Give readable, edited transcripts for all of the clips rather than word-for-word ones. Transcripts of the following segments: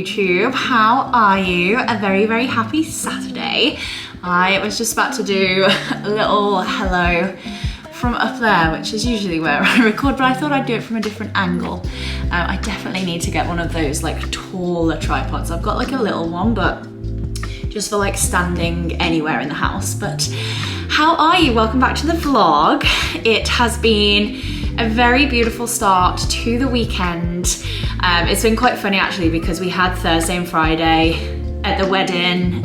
YouTube. How are you? A very, very happy Saturday. I was just about to do a little hello from up there, which is usually where I record, but I thought I'd do it from a different angle. I definitely need to get one of those like taller tripods. I've got like a little one, but just for like standing anywhere in the house. But how are you? Welcome back to the vlog. It has been a very beautiful start to the weekend. It's been quite funny actually because we had Thursday and Friday at the wedding.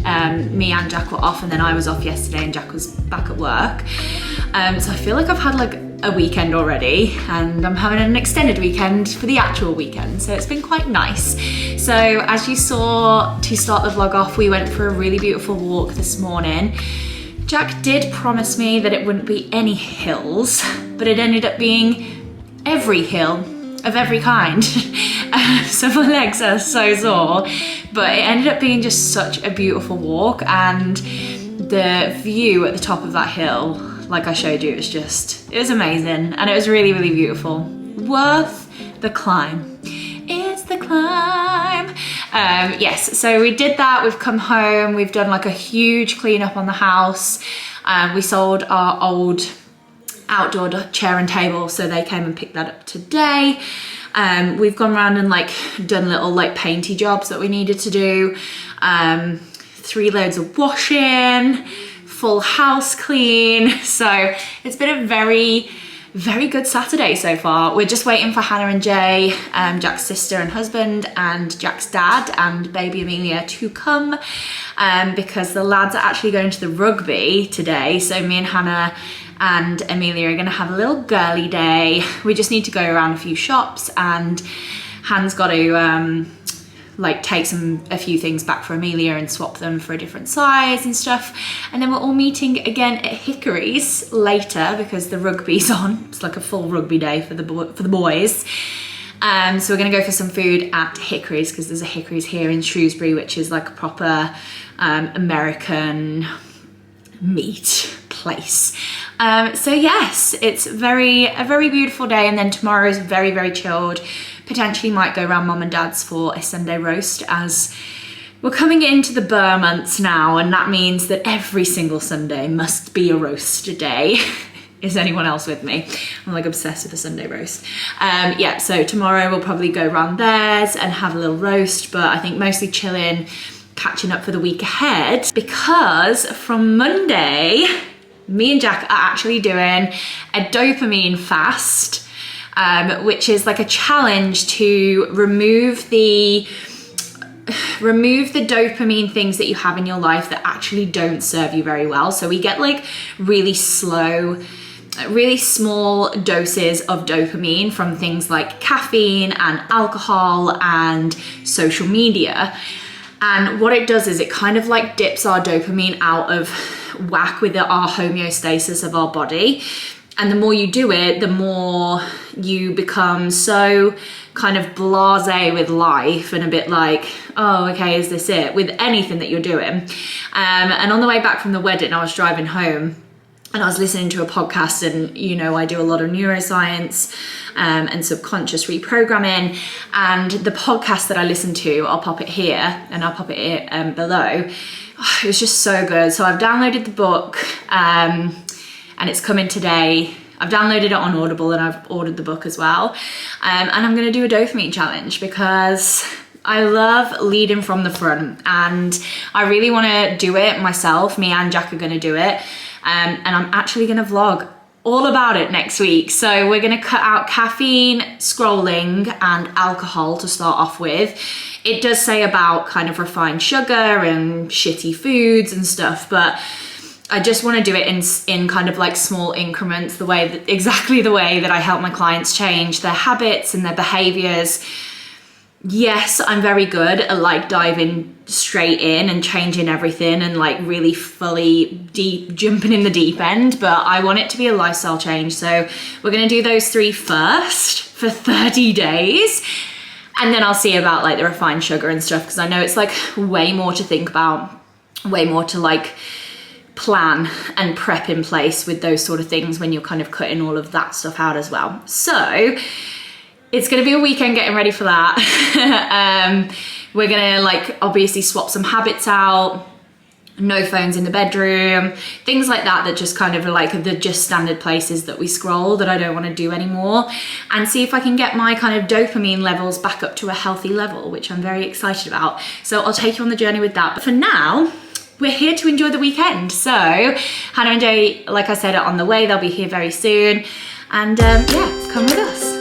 Me and Jack were off and then I was off yesterday and Jack was back at work. So I feel like I've had like a weekend already and I'm having an extended weekend for the actual weekend. So it's been quite nice. So as you saw to start the vlog off, we went for a really beautiful walk this morning. Jack did promise me that it wouldn't be any hills, but it ended up being every hill of every kind. So my legs are so sore, but it ended up being just such a beautiful walk, and the view at the top of that hill, like I showed you, it was amazing, and it was really, really beautiful. Worth the climb. It's the climb. Yes, so we did that. We've come home, we've done like a huge clean up on the house. We sold our old outdoor chair and table, so they came and picked that up today. We've gone around and like done little like painty jobs that we needed to do. 3 loads of washing, full house clean. So it's been a very, very good Saturday so far. We're just waiting for Hannah and Jay, Jack's sister and husband, and Jack's dad and baby Amelia to come, because the lads are actually going to the rugby today. So me and Hannah and Amelia are gonna have a little girly day. We just need to go around a few shops, and Hannah's got to like take a few things back for Amelia and swap them for a different size and stuff. And then we're all meeting again at Hickories later because the rugby's on. It's like a full rugby day for the boys. So we're gonna go for some food at Hickories because there's a Hickories here in Shrewsbury, which is like a proper American meat place. So yes, it's a very beautiful day, and then tomorrow is very, very chilled. Potentially might go around mum and dad's for a Sunday roast, as we're coming into the Burr months now, and that means that every single Sunday must be a roast day. Is anyone else with me? I'm like obsessed with a Sunday roast. Yeah, so tomorrow we'll probably go around theirs and have a little roast, but I think mostly chilling, catching up for the week ahead, because from Monday, me and Jack are actually doing a dopamine fast, which is like a challenge to remove the dopamine things that you have in your life that actually don't serve you very well. So we get like really slow, really small doses of dopamine from things like caffeine and alcohol and social media. And what it does is it kind of like dips our dopamine out of whack with our homeostasis of our body. And the more you do it, the more you become so kind of blasé with life and a bit like, oh, okay, is this it? With anything that you're doing. And on the way back from the wedding, I was driving home and I was listening to a podcast, and you know, I do a lot of neuroscience and subconscious reprogramming, and the podcast that I listened to, I'll pop it here and I'll pop it below. Oh, it was just so good. So I've downloaded the book and it's coming today. I've downloaded it on Audible and I've ordered the book as well. And I'm gonna do a dopamine challenge because I love leading from the front, and I really wanna do it myself. Me and Jack are gonna do it. And I'm actually gonna vlog all about it next week. So we're gonna cut out caffeine, scrolling, and alcohol to start off with. It does say about kind of refined sugar and shitty foods and stuff, but I just want to do it in kind of like small increments, exactly the way that I help my clients change their habits and their behaviors. Yes, I'm very good at like diving straight in and changing everything and like really fully jumping in the deep end, but I want it to be a lifestyle change. So we're going to do those 3 first for 30 days. And then I'll see about like the refined sugar and stuff, because I know it's like way more to think about, way more to like plan and prep in place with those sort of things when you're kind of cutting all of that stuff out as well. So it's going to be a weekend getting ready for that. We're gonna like obviously swap some habits out. No phones in the bedroom, things like that that just kind of are like the just standard places that we scroll that I don't want to do anymore, and see if I can get my kind of dopamine levels back up to a healthy level, which I'm very excited about. So I'll take you on the journey with that. But for now, we're here to enjoy the weekend. So Hannah and Jay, like I said, are on the way. They'll be here very soon. And yeah, come with us.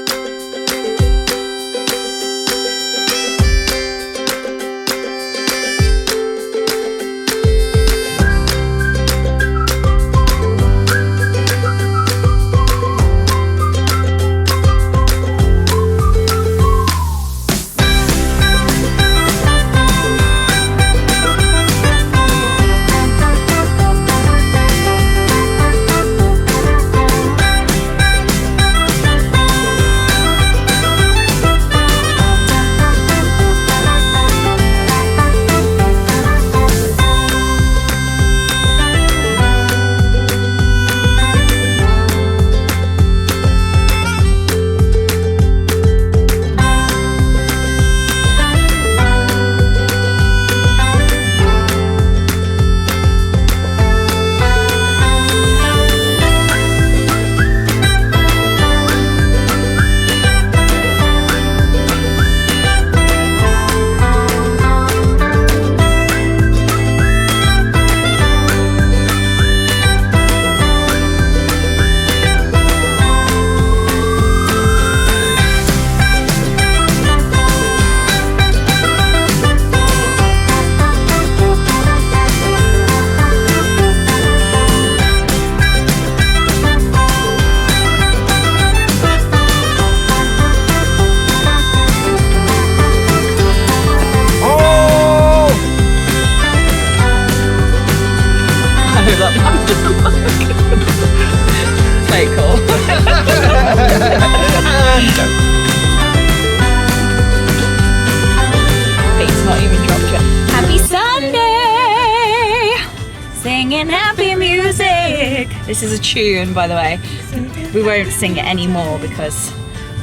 This is a tune, by the way. We won't sing it anymore because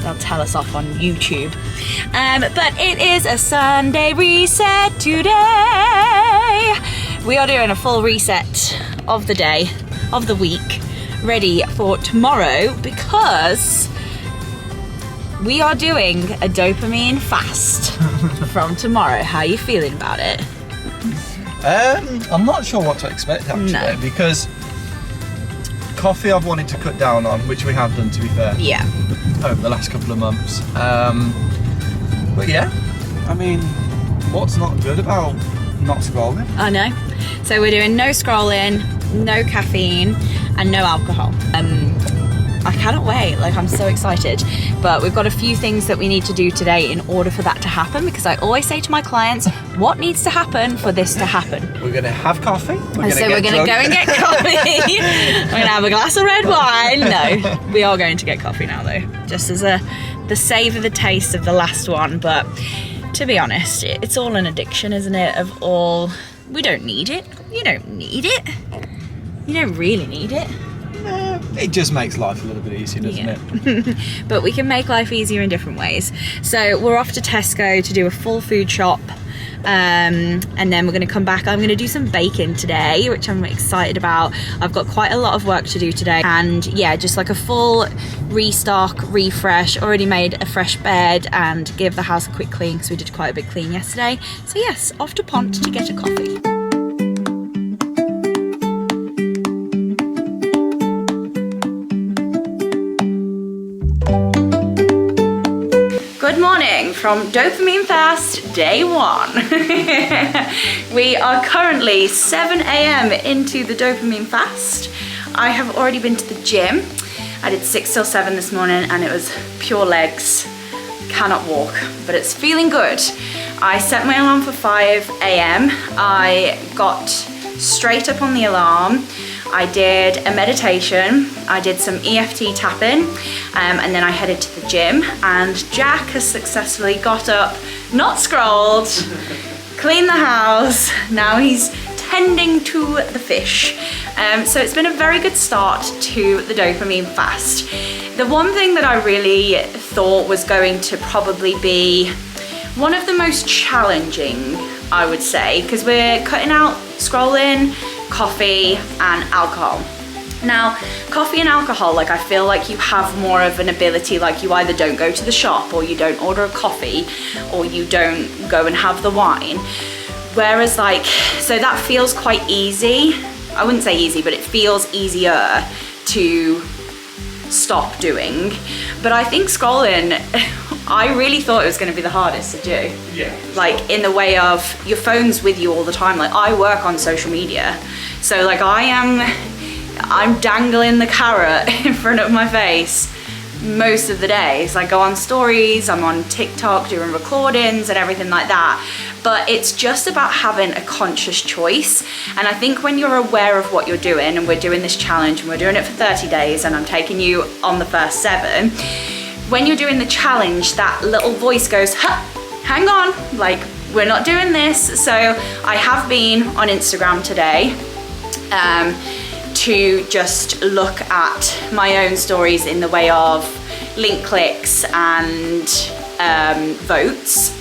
they'll tell us off on YouTube. But it is a Sunday reset today. We are doing a full reset of the day, of the week, ready for tomorrow because we are doing a dopamine fast from tomorrow. How are you feeling about it? I'm not sure what to expect actually, because coffee I've wanted to cut down on, which we have done, to be fair. Yeah. Over the last couple of months. But yeah, I mean, what's not good about not scrolling? I know. So we're doing no scrolling, no caffeine, and no alcohol. I cannot wait, like I'm so excited. But we've got a few things that we need to do today in order for that to happen, because I always say to my clients, what needs to happen for this to happen? We're gonna have coffee. We're gonna go and get coffee. We're gonna have a glass of red wine. No, we are going to get coffee now though, just as the savour, the taste of the last one. But to be honest, it's all an addiction, isn't it? We don't need it. You don't need it. You don't really need it. It just makes life a little bit easier, doesn't it? But we can make life easier in different ways. So we're off to Tesco to do a full food shop, and then we're going to come back. I'm going to do some baking today, which I'm excited about. I've got quite a lot of work to do today, and yeah, just like a full restock, refresh. Already made a fresh bed and give the house a quick clean because we did quite a big clean yesterday. So yes, off to Pont to get a coffee. Good morning from Dopamine Fast Day 1. We are currently 7 a.m. into the Dopamine Fast. I have already been to the gym. I did 6 till 7 this morning and it was pure legs. Cannot walk, but it's feeling good. I set my alarm for 5 a.m. I got straight up on the alarm. I did a meditation, I did some EFT tapping, and then I headed to the gym, and Jack has successfully got up, not scrolled, cleaned the house. Now he's tending to the fish. So it's been a very good start to the dopamine fast. The one thing that I really thought was going to probably be one of the most challenging, I would say, because we're cutting out scrolling, coffee and alcohol. Now, coffee and alcohol, like I feel like you have more of an ability, like you either don't go to the shop or you don't order a coffee or you don't go and have the wine. Whereas like, so that feels quite easy. I wouldn't say easy, but it feels easier to stop doing. But I think scrolling, I really thought it was going to be the hardest to do. Yeah. Like in the way of your phone's with you all the time. Like I work on social media. So like I'm dangling the carrot in front of my face most of the days. I go on stories, I'm on TikTok doing recordings and everything like that. But it's just about having a conscious choice. And I think when you're aware of what you're doing, and we're doing this challenge and we're doing it for 30 days and I'm taking you on the first 7, when you're doing the challenge, that little voice goes, hang on, like we're not doing this. So I have been on Instagram today to just look at my own stories in the way of link clicks and votes,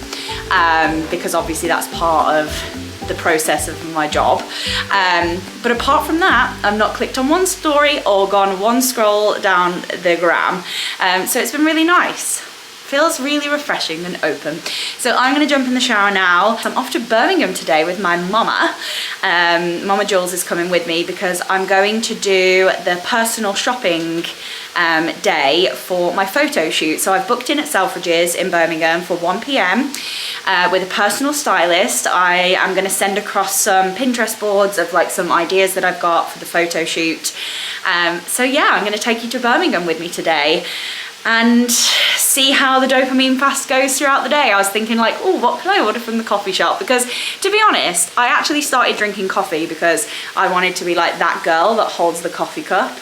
because obviously that's part of the process of my job. But apart from that, I've not clicked on one story or gone one scroll down the gram. So it's been really nice. Feels really refreshing and open. So I'm gonna jump in the shower now. I'm off to Birmingham today with my mama. Mama Jules is coming with me because I'm going to do the personal shopping day for my photo shoot. So I've booked in at Selfridges in Birmingham for 1 p.m. With a personal stylist. I am gonna send across some Pinterest boards of like some ideas that I've got for the photo shoot. So yeah, I'm gonna take you to Birmingham with me today and see how the dopamine fast goes throughout the day. I was thinking like, oh, what can I order from the coffee shop? Because to be honest, I actually started drinking coffee because I wanted to be like that girl that holds the coffee cup.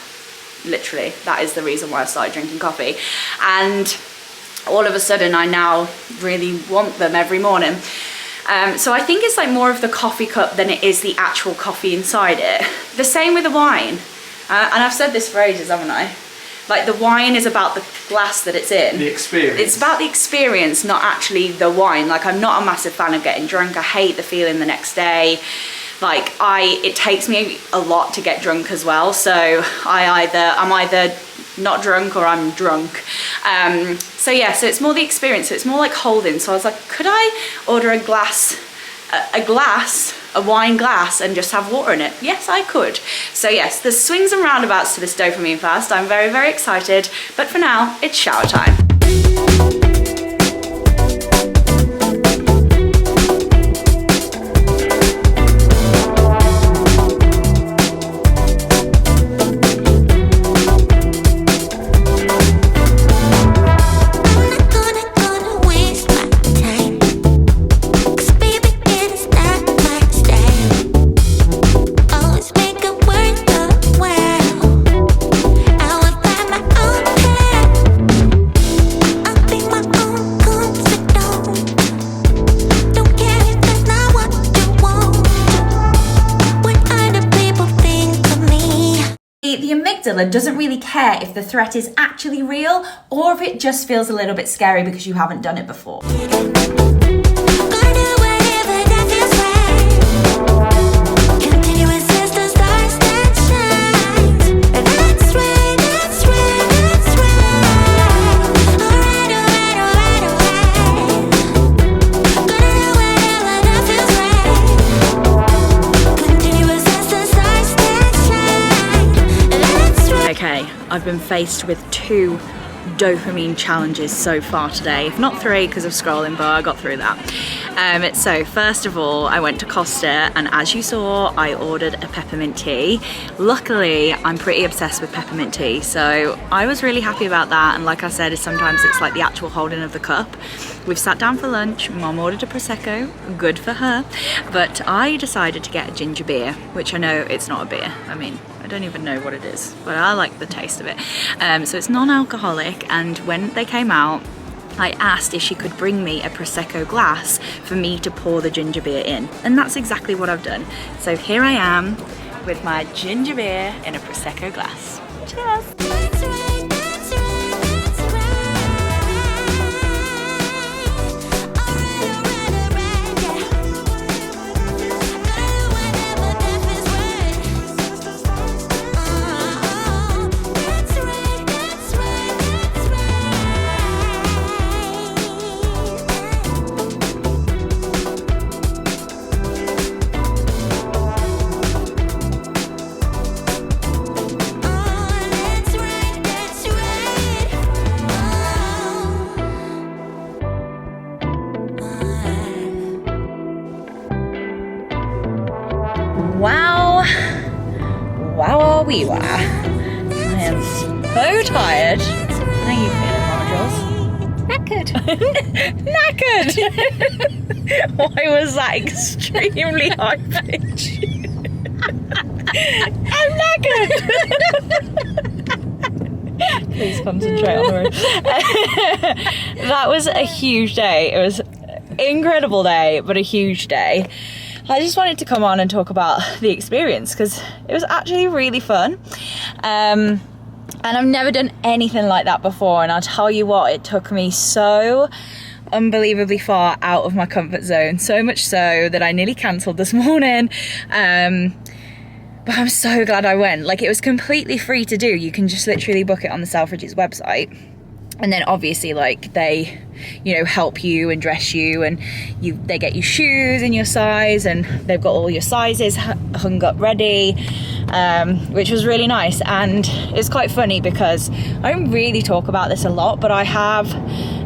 Literally, that is the reason why I started drinking coffee. And all of a sudden, I now really want them every morning. So I think it's like more of the coffee cup than it is the actual coffee inside it. The same with the wine. And I've said this for ages, haven't I? Like the wine is about the glass that it's in. The experience. It's about the experience, not actually the wine. Like I'm not a massive fan of getting drunk. I hate the feeling the next day. Like it takes me a lot to get drunk as well. So I'm either not drunk or I'm drunk. So yeah, so it's more the experience. So it's more like holding. So I was like, could I order a wine glass and just have water in it? Yes, I could. So yes, there's swings and roundabouts to this dopamine fast. I'm very, very excited. But for now, it's shower time. Doesn't really care if the threat is actually real or if it just feels a little bit scary because you haven't done it before. I've been faced with 2 dopamine challenges so far today, if not 3 because of scrolling, but I got through that. So first of all, I went to Costa and as you saw, I ordered a peppermint tea. Luckily, I'm pretty obsessed with peppermint tea, so I was really happy about that. And like I said, sometimes it's like the actual holding of the cup. We've sat down for lunch, Mom ordered a Prosecco, good for her, but I decided to get a ginger beer, which I know it's not a beer. I mean, I don't even know what it is, but I like the taste of it. So it's non-alcoholic, and when they came out, I asked if she could bring me a Prosecco glass for me to pour the ginger beer in. And that's exactly what I've done. So here I am with my ginger beer in a Prosecco glass. Cheers! Wow. Wow, we were. I am so tired. How are you feeling, Mama Jules? Knackered. Knackered. Why was that extremely high pitch? I'm knackered. Please concentrate on the road. That was a huge day. It was an incredible day, but a huge day. I just wanted to come on and talk about the experience because it was actually really fun. And I've never done anything like that before, and I'll tell you what, it took me so unbelievably far out of my comfort zone, so much so that I nearly cancelled this morning. But I'm so glad I went. Like, it was completely free to do. You can just literally book it on the Selfridges website. And then obviously, like, they, you know, help you and dress you, and they get you shoes in your size, and they've got all your sizes hung up ready, which was really nice. And it's quite funny because I don't really talk about this a lot, but I have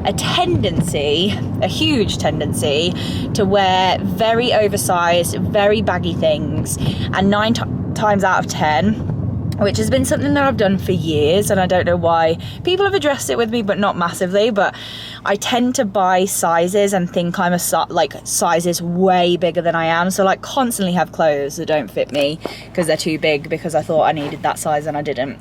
a huge tendency to wear very oversized, very baggy things, and 9 times out of 10, which has been something that I've done for years, and I don't know why people have addressed it with me, but not massively. But I tend to buy sizes and think I'm sizes way bigger than I am, so like constantly have clothes that don't fit me because they're too big, because I thought I needed that size and I didn't.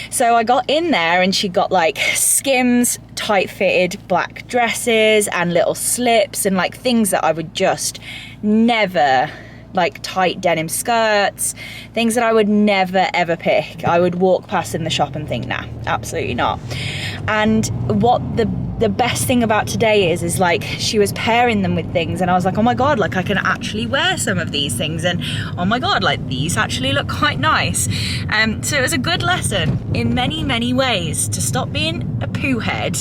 So I got in there and she got like Skims tight fitted black dresses and little slips and like things that I would just never, like tight denim skirts, things that I would never ever pick. I would walk past in the shop and think, nah, absolutely not. And what the best thing about today is like she was pairing them with things, and I was like, oh my god, like I can actually wear some of these things, and oh my god, like these actually look quite nice. So it was a good lesson in many, many ways to stop being a poo head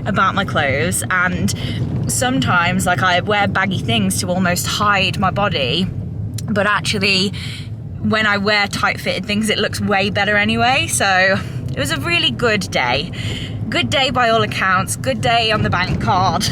about my clothes. And sometimes like I wear baggy things to almost hide my body, but actually when I wear tight fitted things it looks way better anyway. So it was a really good day. Good day by all accounts, good day on the bank card.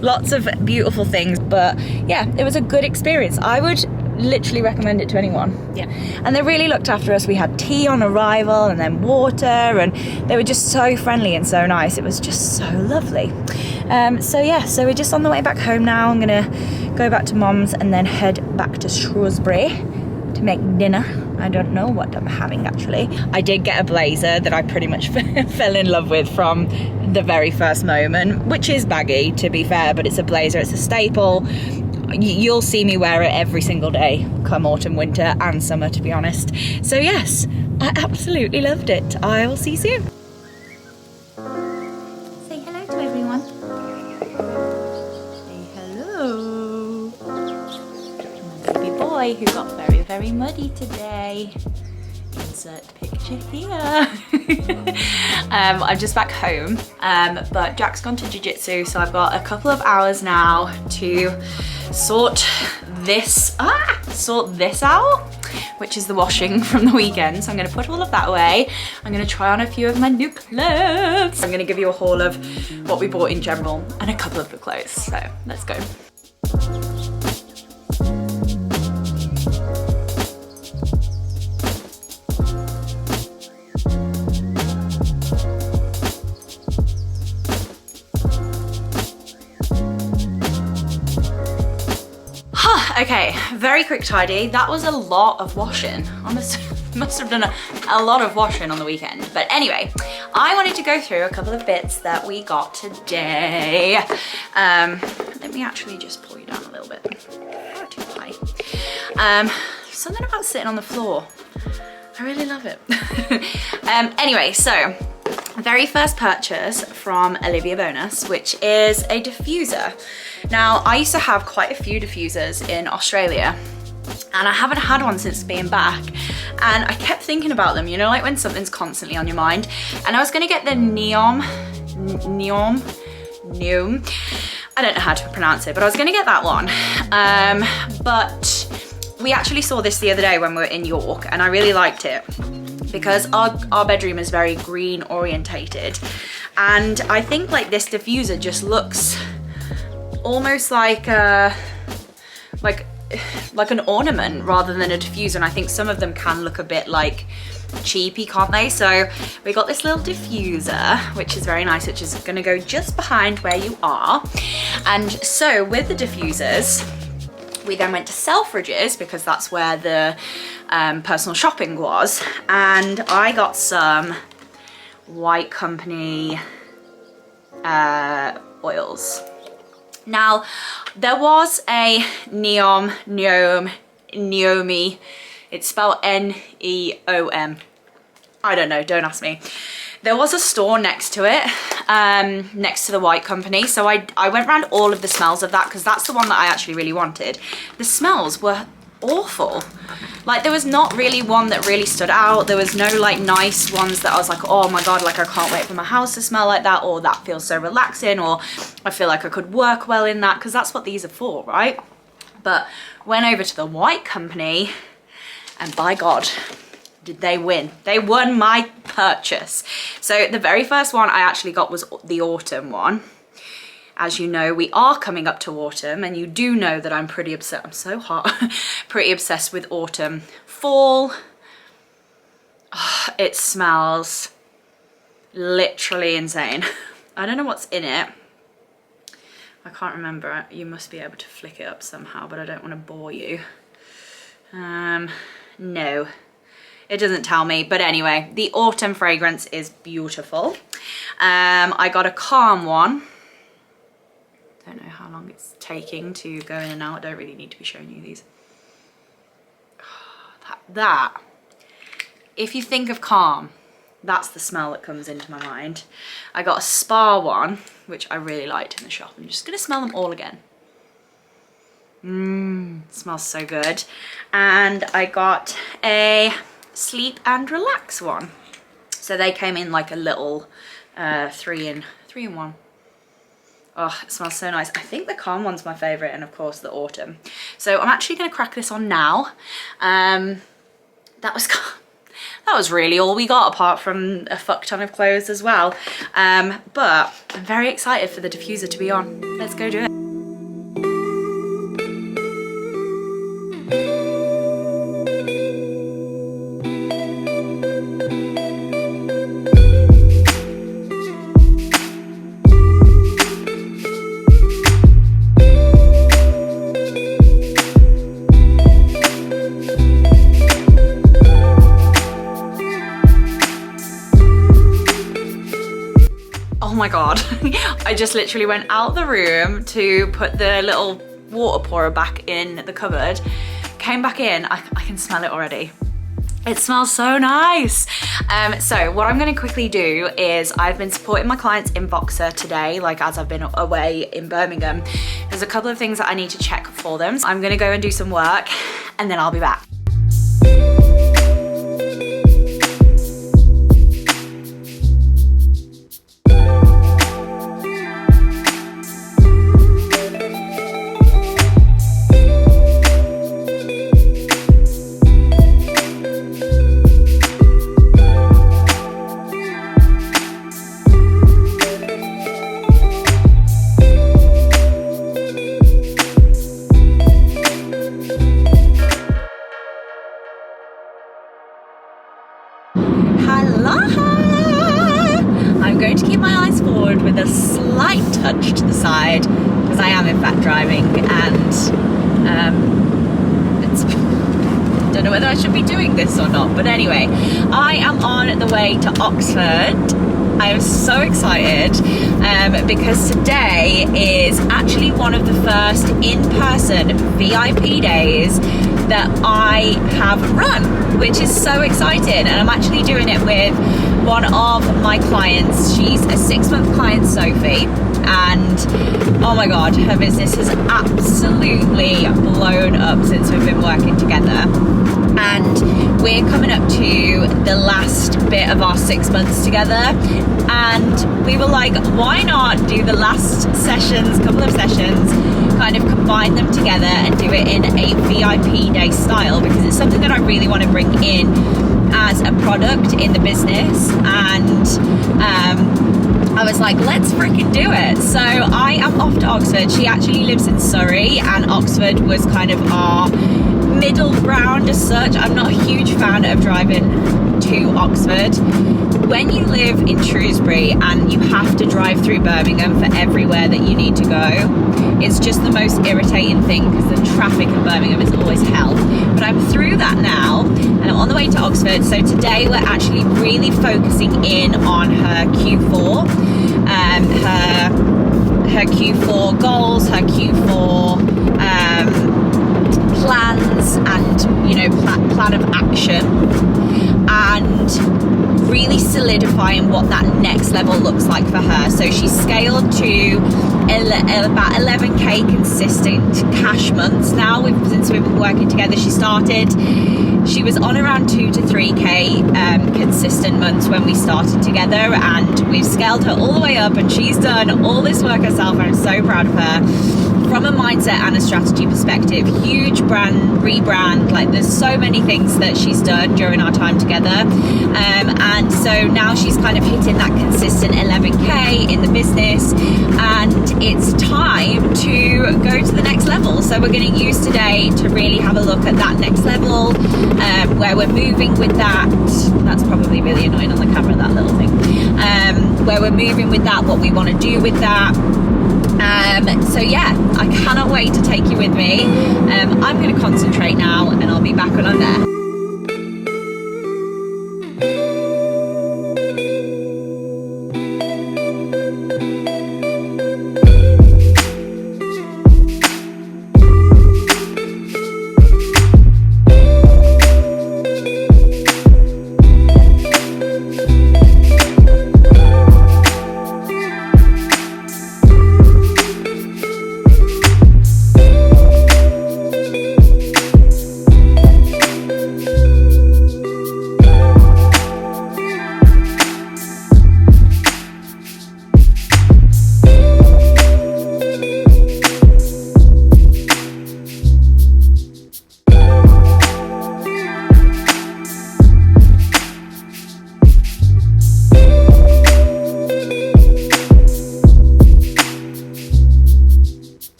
Lots of beautiful things, but yeah, it was a good experience. I would literally recommend it to anyone. Yeah. And they really looked after us. We had tea on arrival and then water, and they were just so friendly and so nice. It was just so lovely. So we're just on the way back home now. I'm gonna go back to Mom's and then head back to Shrewsbury to make dinner. I don't know what I'm having actually. I did get a blazer that I pretty much fell in love with from the very first moment, which is baggy to be fair, but it's a blazer, it's a staple. You'll see me wear it every single day come autumn, winter and summer, to be honest. So yes, I absolutely loved it. I will see you soon. Say hello to everyone. Say hello. My baby boy who got very, very muddy today. Insert picture here. I'm just back home, but Jack's gone to jiu-jitsu, so I've got a couple of hours now to sort this out, which is the washing from the weekend. So I'm going to put all of that away. I'm going to try on a few of my new clothes. I'm going to give you a haul of what we bought in general and a couple of the clothes. So let's go. Okay, very quick tidy. That was a lot of washing. I must have done a lot of washing on the weekend. But anyway, I wanted to go through a couple of bits that we got today. Let me actually just pull you down a little bit. Oh, too high. Something about sitting on the floor. I really love it. Anyway, so very first purchase from Olivia Bonus, which is a diffuser. Now, I used to have quite a few diffusers in Australia, and I haven't had one since being back. And I kept thinking about them, you know, like when something's constantly on your mind. And I was gonna get the Neom. I don't know how to pronounce it, but I was gonna get that one. But we actually saw this the other day when we were in York, and I really liked it because our bedroom is very green orientated. And I think like this diffuser just looks almost like like an ornament rather than a diffuser, and I think some of them can look a bit like cheapy, can't they? So we got this little diffuser, which is very nice, which is gonna go just behind where you are. And so with the diffusers, we then went to Selfridges because that's where the personal shopping was, and I got some White Company oils. Now, there was a Neom, it's spelled Neom. I don't know, don't ask me. There was a store next to it, next to the White Company. So I went around all of the smells of that because that's the one that I actually really wanted. The smells were awful. Like, there was not really one that really stood out. There was no like nice ones that I was like, oh my God, like I can't wait for my house to smell like that, or that feels so relaxing, or I feel like I could work well in that, because that's what these are for, right? But went over to the White Company, and by God, did they win. They won my purchase. So the very first one I actually got was the autumn one. As you know, we are coming up to autumn, and you do know that I'm pretty obsessed. I'm so hot. Pretty obsessed with autumn. Fall, oh, it smells literally insane. I don't know what's in it. I can't remember. You must be able to flick it up somehow, but I don't want to bore you. No, it doesn't tell me. But anyway, the autumn fragrance is beautiful. I got a calm one. Don't know how long it's taking to go in and out. I don't really need to be showing you these. That, if you think of calm, that's the smell that comes into my mind. I got a spa one, which I really liked in the shop. I'm just gonna smell them all again. Smells so good. And I got a sleep and relax one. So they came in like a little 3 in 1. Oh, it smells so nice. I think the calm one's my favorite, and of course the autumn. So I'm actually gonna crack this on now. That was really all we got, apart from a fuck ton of clothes as well. But I'm very excited for the diffuser to be on. Let's go do it. Oh my God, I just literally went out the room to put the little water pourer back in the cupboard, came back in, I can smell it already. It smells so nice. So what I'm gonna quickly do is, I've been supporting my clients in Voxer today, like as I've been away in Birmingham. There's a couple of things that I need to check for them. So I'm gonna go and do some work, and then I'll be back. I'm going to keep my eyes forward with a slight touch to the side, because I am in fact driving, and don't know whether I should be doing this or not, but anyway, I am on the way to Oxford. I am so excited because today is actually one of the first in-person VIP days that I have run, which is so exciting. And I'm actually doing it with one of my clients. She's a 6-month client, Sophie, and oh my God, her business has absolutely blown up since we've been working together. And we're coming up to the last bit of our 6 months together, and we were like, why not do the last sessions, couple of sessions, kind of combine them together and do it in a VIP day style, because it's something that I really want to bring in as a product in the business. And I was like, let's freaking do it. So I am off to Oxford. She actually lives in Surrey, and Oxford was kind of our middle ground as such. I'm not a huge fan of driving to Oxford. When you live in Shrewsbury and you have to drive through Birmingham for everywhere that you need to go, it's just the most irritating thing, because the traffic in Birmingham is always hell. But I'm through that now and I'm on the way to Oxford. So today we're actually really focusing in on her Q4, her Q4 goals, her Q4 plans, and, you know, plan of action, and really solidifying what that next level looks like for her. So she's scaled to about 11k consistent cash months now. Since we've been working together, she was on around 2 to 3k consistent months when we started together, and we've scaled her all the way up, and she's done all this work herself, and I'm so proud of her. From a mindset and a strategy perspective, huge brand rebrand, like there's so many things that she's done during our time together, and so now she's kind of hitting that consistent 11k in the business, and it's time to go to the next level. So we're going to use today to really have a look at that next level, where we're moving with that. That's probably really annoying on the camera, that little thing. Where we're moving with that, what we want to do with that. So yeah, I cannot wait to take you with me. I'm going to concentrate now, and I'll be back when I'm there.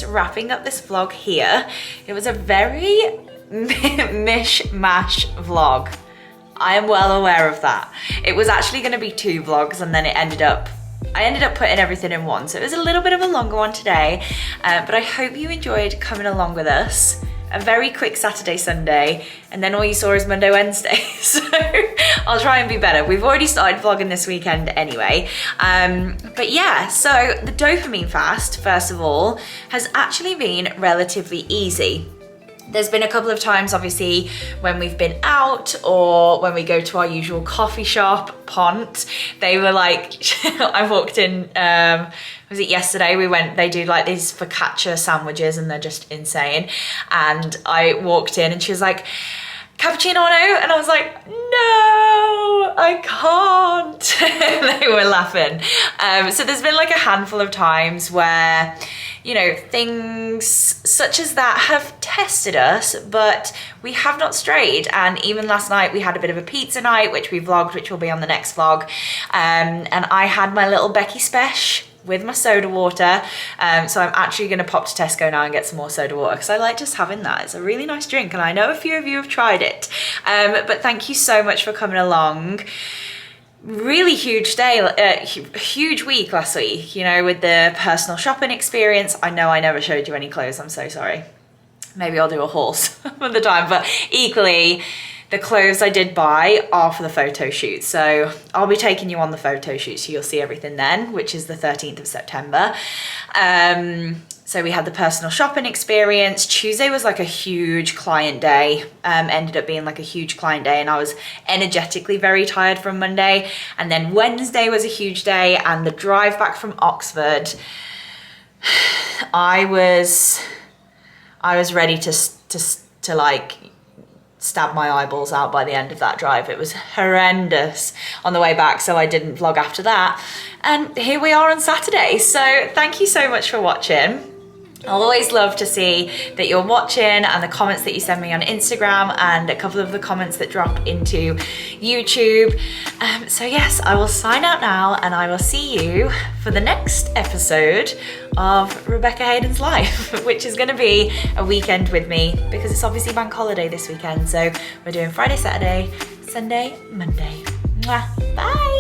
Wrapping up this vlog here. It was a very mishmash vlog. I am well aware of that. It was actually going to be 2 vlogs, and then I ended up putting everything in one, so it was a little bit of a longer one today, but I hope you enjoyed coming along with us. A very quick Saturday, Sunday, and then all you saw is Monday, Wednesday. So I'll try and be better. We've already started vlogging this weekend anyway. But yeah, so the dopamine fast, first of all, has actually been relatively easy. There's been a couple of times, obviously, when we've been out or when we go to our usual coffee shop, Pont, they were like, I walked in, was it yesterday? They do like these focaccia sandwiches, and they're just insane. And I walked in and she was like, cappuccino, and I was like, no, I can't. They were laughing. So there's been like a handful of times where, you know, things such as that have tested us, but we have not strayed. And even last night we had a bit of a pizza night, which we vlogged, which will be on the next vlog. And I had my little Becky Spesh with my soda water. So I'm actually gonna pop to Tesco now and get some more soda water, because I like just having that. It's a really nice drink, and I know a few of you have tried it. But thank you so much for coming along. Really huge day, huge week last week, you know, with the personal shopping experience. I know I never showed you any clothes, I'm so sorry. Maybe I'll do a haul some of the time, but equally, the clothes I did buy are for the photo shoot. So I'll be taking you on the photo shoot, so you'll see everything then, which is the 13th of September. So we had the personal shopping experience. Tuesday was like a huge client day, ended up being like a huge client day, and I was energetically very tired from Monday. And then Wednesday was a huge day, and the drive back from Oxford, I was ready to like stab my eyeballs out by the end of that drive. It was horrendous on the way back, so I didn't vlog after that. And here we are on Saturday. So thank you so much for watching. I'll always love to see that you're watching, and the comments that you send me on Instagram, and a couple of the comments that drop into YouTube. So yes, I will sign out now, and I will see you for the next episode of Rebecca Haydon's life, which is going to be a weekend with me, because it's obviously bank holiday this weekend. So we're doing Friday, Saturday, Sunday, Monday. Mwah. Bye.